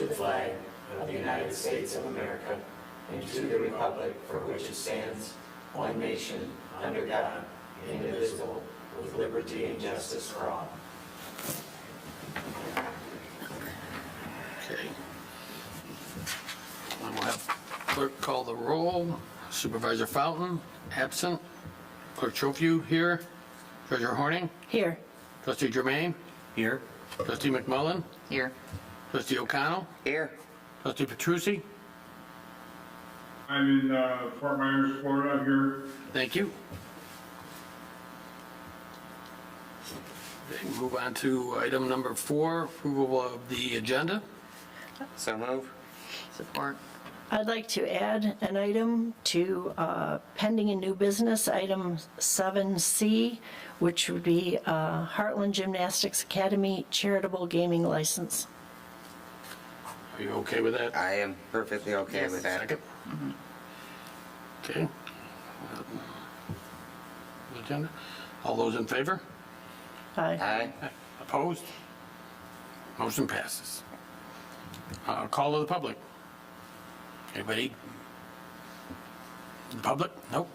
the flag of the United States of America and to the republic for which it stands, one nation, under God, indivisible, with liberty and justice for all. Okay. I will have clerk call the roll. Supervisor Fountain, absent. Clerk Schofield here. Treasurer Horning. Here. Trustee Germain. Here. Trustee McMullen. Here. Trustee O'Connell. Here. Trustee Petrucci. I'm in Fort Myers, Florida here. Thank you. Okay, move on to item number 4, approval of the agenda. So move. Support. I'd like to add an item to pending and new business, item 7C, which would be Heartland Gymnastics Academy charitable gaming license. Are you okay with that? I am perfectly okay with that. Second? Okay. Agenda. All those in favor? Aye. Aye. Opposed? Motion passes. Call to the public. Anybody? The public? Nope.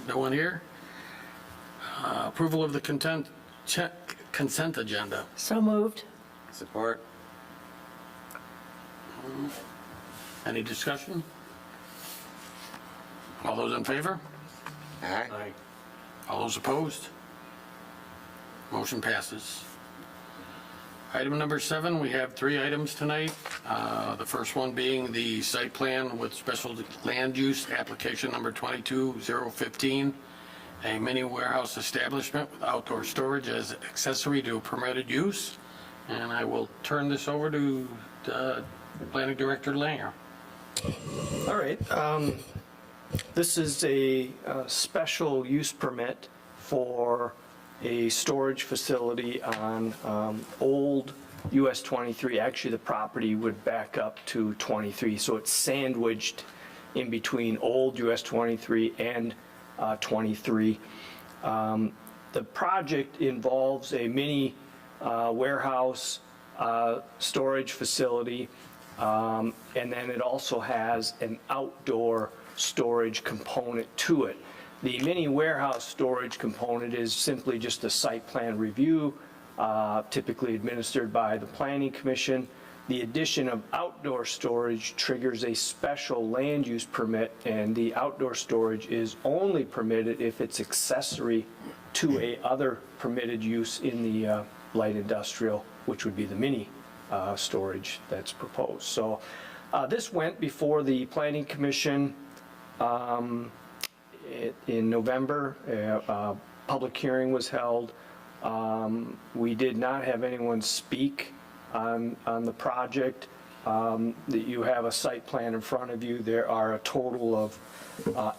No one here. Approval of the consent agenda. So moved. Support. Any discussion? All those in favor? Aye. All those opposed? Motion passes. Item number 7, we have 3 items tonight. The first one being the site plan with special land use application number 22015, a mini warehouse establishment with outdoor storage as accessory to permitted use. And I will turn this over to Planning Director Langer. All right. This is a special use permit for a storage facility on old US 23. Actually, the property would back up to 23, so it's sandwiched in between old US 23 and 23. The project involves a mini warehouse storage facility, and then it also has an outdoor storage component to it. The mini warehouse storage component is simply just a site plan review, typically administered by the Planning Commission. The addition of outdoor storage triggers a special land use permit, and the outdoor storage is only permitted if it's accessory to a other permitted use in the light industrial, which would be the mini storage that's proposed. So this went before the Planning Commission in November. A public hearing was held. We did not have anyone speak on the project. That you have a site plan in front of you. There are a total of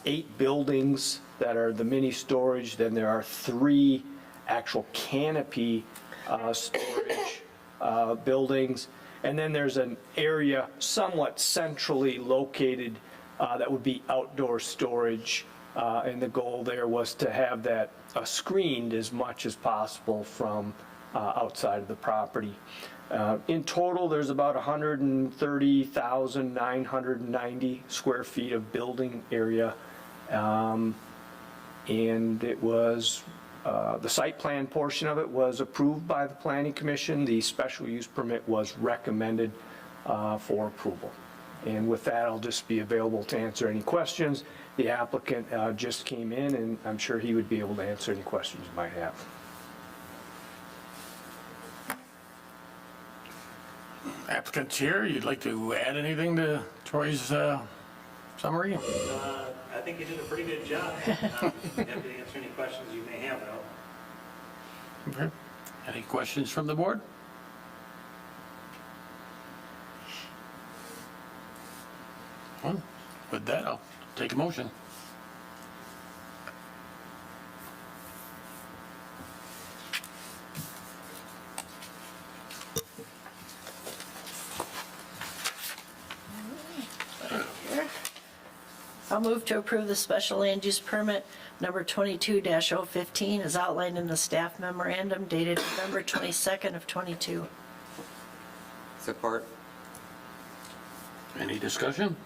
8 buildings that are the mini storage. Then there are 3 actual canopy storage buildings. And then there's an area somewhat centrally located that would be outdoor storage. And the goal there was to have that screened as much as possible from outside of the property. In total, there's about 130,990 square feet of building area. And it was, the site plan portion of it was approved by the Planning Commission. The special use permit was recommended for approval. And with that, I'll just be available to answer any questions. The applicant just came in, and I'm sure he would be able to answer any questions you might have. Applicant's here. You'd like to add anything to Troy's summary? I think you did a pretty good job. Happy to answer any questions you may have, though. Okay. Any questions from the board? Well, with that, I'll take a motion. I'll move to approve the special land use permit number 22-015 as outlined in the staff memorandum dated November 22nd of '22. Support. Any discussion?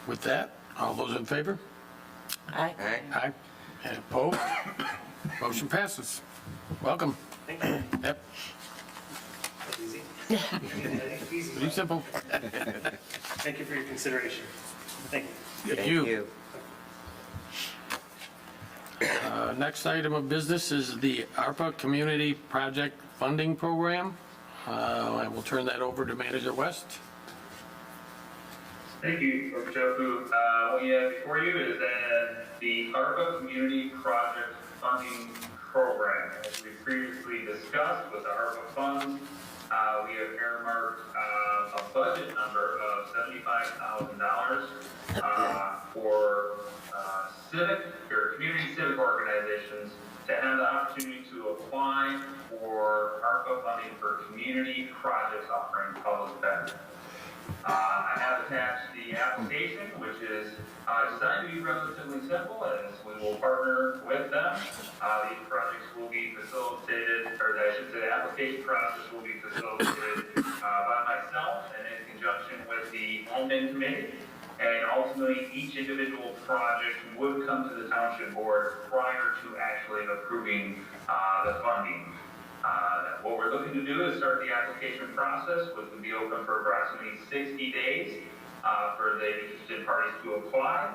With that, all those in favor? Aye. Aye. Aye. And opposed? Motion passes. Welcome. Thank you. Yep, That's easy. Easy. pretty simple. Thank you for your consideration. Thank you. Thank you. Next item of business is the ARPA Community Project Funding Program. I will turn that over to Manager West. Thank you, Dr. Joku. What you have before you is the ARPA Community Project Funding Program. As we previously discussed with the ARPA funds, we have earmarked a budget number of $75,000 for civic or community civic organizations to have the opportunity to apply for ARPA funding for community projects offering public benefit. I have attached the application, which is designed to be relatively simple, as we will partner with them. These projects will be facilitated, or I should say the application process will be facilitated by myself and in conjunction with the admin committee. And ultimately, each individual project would come to the township board prior to actually approving the funding. What we're looking to do is start the application process, which would be open for approximately 60 days for the interested parties to apply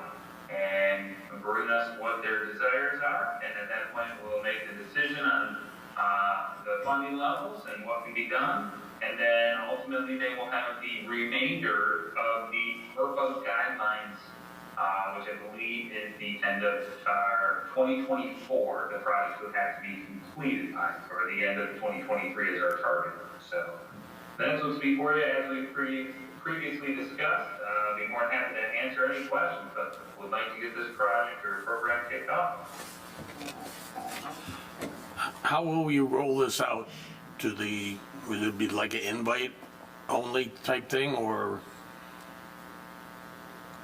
and bring us what their desires are. And at that point, we'll make the decision on the funding levels and what can be done. And then ultimately, they will have the remainder of the ARPA guidelines, which I believe is the end of 2024. The project would have to be completed by, or the end of 2023 is our target. So that's what's before you, as we previously discussed. I'd be more than happy to answer any questions, but would like to get this project or program kicked off. How will you roll this out to the, would it be like an invite only type thing, or?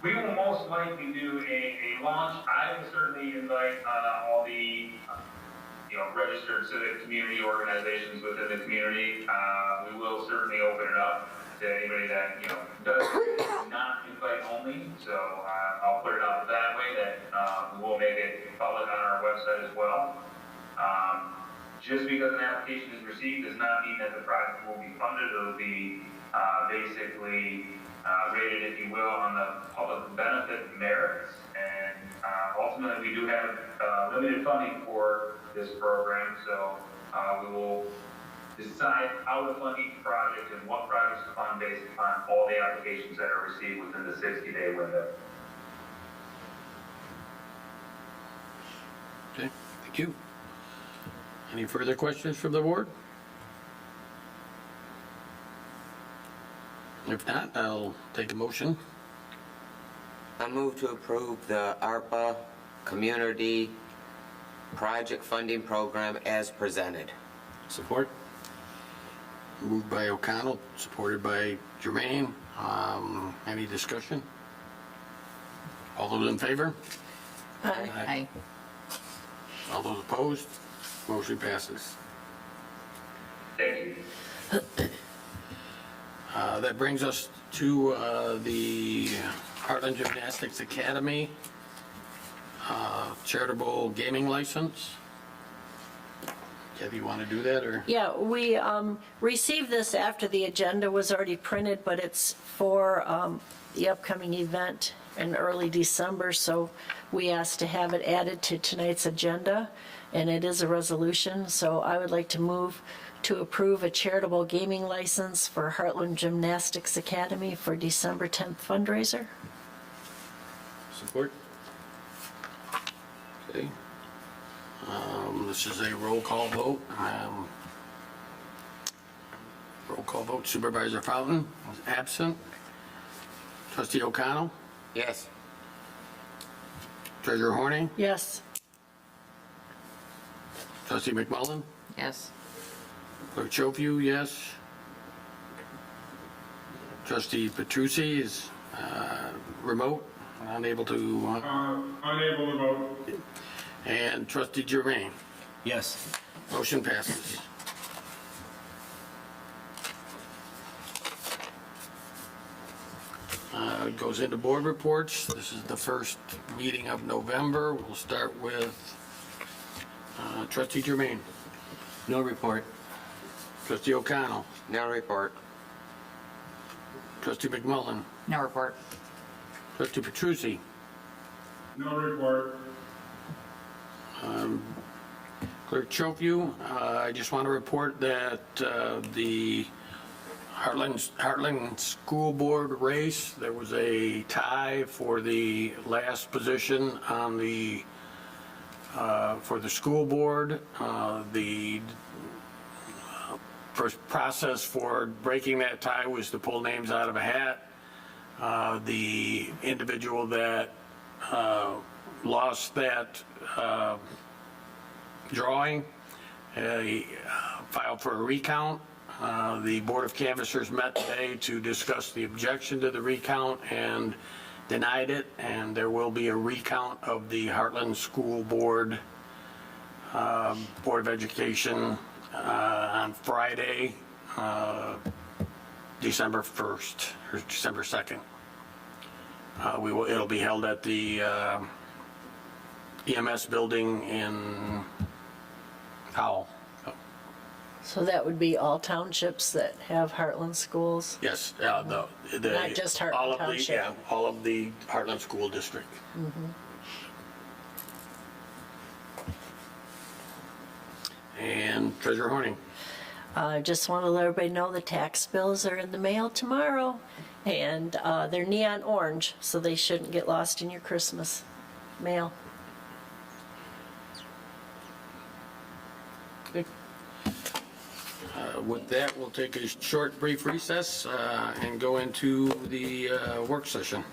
We will most likely do a launch. I will certainly invite all the registered civic community organizations within the community. We will certainly open it up to anybody that does not invite only. So I'll put it out that way. That we will make it public on our website as well. Just because an application is received does not mean that the project will be funded. It'll be basically rated, if you will, on the public benefit merits. And ultimately, we do have limited funding for this program, so we will decide how to fund each project and what projects to fund based upon all the applications that are received within the 60-day window. Okay, thank you. Any further questions from the board? If not, I'll take a motion. I move to approve the ARPA Community Project Funding Program as presented. Support. Moved by O'Connell, supported by Jermaine. Any discussion? All those in favor? Aye. All those opposed? Motion passes. Thank you. That brings us to the Heartland Gymnastics Academy charitable gaming license. Kathy, you want to do that, or? Yeah, we received this after the agenda was already printed, but it's for the upcoming event in early December, so we asked to have it added to tonight's agenda, and it is a resolution, so I would like to move to approve a charitable gaming license for Heartland Gymnastics Academy for December 10th fundraiser. Support. Okay. This is a roll call vote. Roll call vote. Supervisor Fountain is absent. Trustee O'Connell. Yes. Treasurer Horning. Yes. Trustee McMullen. Yes. Clerk Chofiu, yes. Trustee Petrucci is remote, unable to, Unable to vote. and Trustee Jermaine. Yes. Motion passes. Goes into board reports. This is the first meeting of November. We'll start with trustee Jermaine, No report. trustee O'Connell, No report. trustee McMullen, No report. trustee Petrucci, No report. Clerk Chopu. I just want to report that the Heartland School Board race, there was a tie for the last position on the, for the school board. The first process for breaking that tie was to pull names out of a hat. The individual that lost that drawing filed for a recount. The Board of Canvassers met today to discuss the objection to the recount and denied it, and there will be a recount of the Heartland School Board, Board of Education on Friday, December 1st, or December 2nd. It'll be held at the EMS building in Howell. So that would be all townships that have Heartland schools? Yes, Not just Heartland all of the, Township. yeah, all of the Heartland School District. And Treasurer Horning. I just want to let everybody know the tax bills are in the mail tomorrow, and they're neon orange, so they shouldn't get lost in your Christmas mail. With that, we'll take a short, brief recess and go into the work session.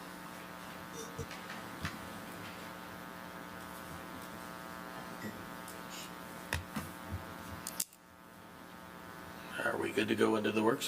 Are we good to go into the work session?